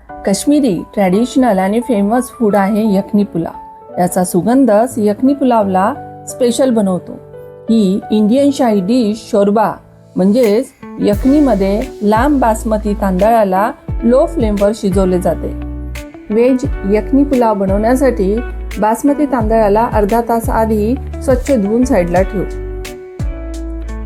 Kashmiri traditional आणि famous food आहे यखनी पुलाव। याचा सुगंधच यखनी पुलावला स्पेशल बनवतो। ही इंडियन शाही डिश शोरबा म्हणजेच यखनीमध्ये लांब बासमती तांदळाला लो फ्लेमवर शिजवले जाते। व्हेज यखनी पुलाव बनवण्यासाठी बासमती तांदळाला अर्धा तास आधी स्वच्छ धुवून साईडला ठेवू।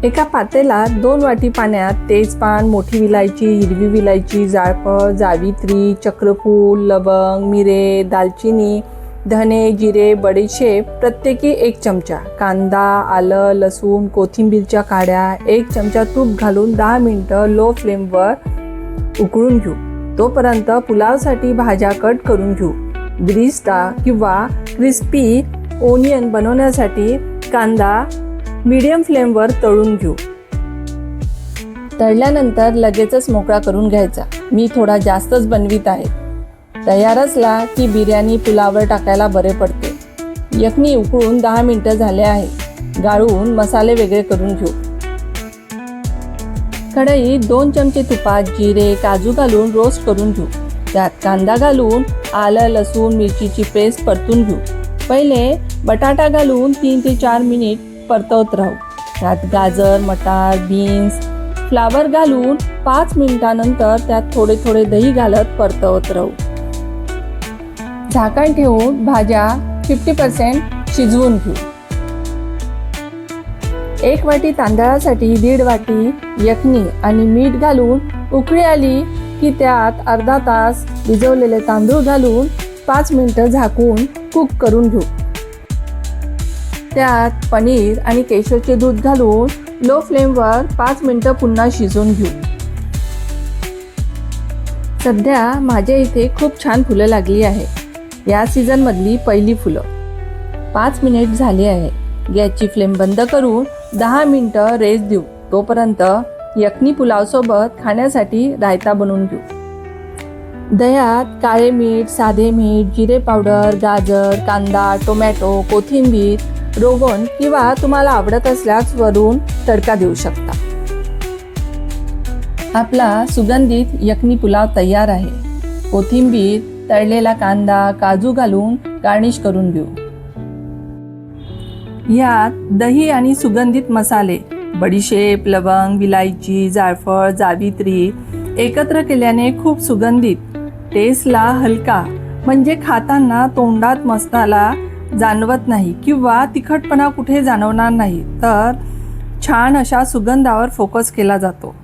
एका पातेल्यात 2 वाटी पाण्यात तेजपान, मोठी विलायची, हिरवी विलायची, जायफळ, जावित्री, चक्रफूल, लवंग, मिरे, दालचिनी, धने, जिरे, बडीशेप प्रत्येकी 1 चमचा, कांदा, आलं, लसूण, कोथिंबीरच्या काड्या, 1 चमचा तूप घालून 10 मिनिटं लो फ्लेमवर उकळून घेऊ। तोपर्यंत पुलावसाठी भाज्या कट करून घेऊ। ब्रिस्टा किंवा क्रिस्पी ओनियन बनवण्यासाठी कांदा मीडियम फ्लेमवर तळून घेऊ। तळल्यानंतर लगेचच मोकळा करून घ्यायचा। मी थोडा जास्तच बनवित आहे। तयार असला की बिर्याणी पुलावर टाकायला बरे पडते। यखनी उकळून 10 मिनिटं झाले आहे। गाळून मसाले वेगळे करून घेऊ। कढईत 2 चमचे तुपात जिरे, काजू घालून रोस्ट करून घेऊ। त्यात कांदा घालून आलं, लसूण, मिरचीची पेस्ट परतून घेऊ। पहिले बटाटा घालून 3 ते 4 मिनिट परतवत राहू। त्यात गाजर, मटार, बीन्स, फ्लावर घालून 5 मिनिटांनंतर त्यात थोडे थोडे दही घालत परतवत राहू। झाकण ठेवून भाज्या 50% शिजवून घेऊ। 1 वाटी तांदळासाठी 1.5 वाटी यखनी आणि मीठ घालून उकळी आली की त्यात अर्धा तास भिजवलेले तांदूळ घालून 5 मिनिटं झाकून कुक करून घेऊ। त्यात पनीर आणि केशरचे दूध घालून लो फ्लेमवर 5 मिनिटं पुन्हा शिजवून घेऊ। सध्या माझ्या इथे खूप छान फुलं लागली आहे। या सीझनमधली पहिली फुलं। 5 मिनिट झाले आहे। गॅसची फ्लेम बंद करून 10 मिनिटं रेस्ट देऊ। तोपर्यंत यखनी पुलावसोबत खाण्यासाठी रायता बनवून घेऊ। दह्यात काळे मीठ, साधे मीठ, जिरे पावडर, गाजर, कांदा, टोमॅटो, कोथिंबीर, रोगन किंवा तुम्हाला आवडत असल्यास वरून तडका देऊ शकता। आपला सुगंधित यखनी पुलाव तयार आहे। कोथिंबीर, तळलेला कांदा, काजू घालून गार्निश करून घेऊ। यात दही आणि सुगंधित मसाले, बडीशेप, लवंग, विलायची, जायफळ, जावित्री एकत्र केल्याने खूप सुगंधित, टेस्टला हलका, म्हणजे खाताना तोंडात मसाला जाणवत नाही किंवा तिखटपणा कुठे जाणवणार नाही, तर छान अशा सुगंधावर फोकस केला जातो।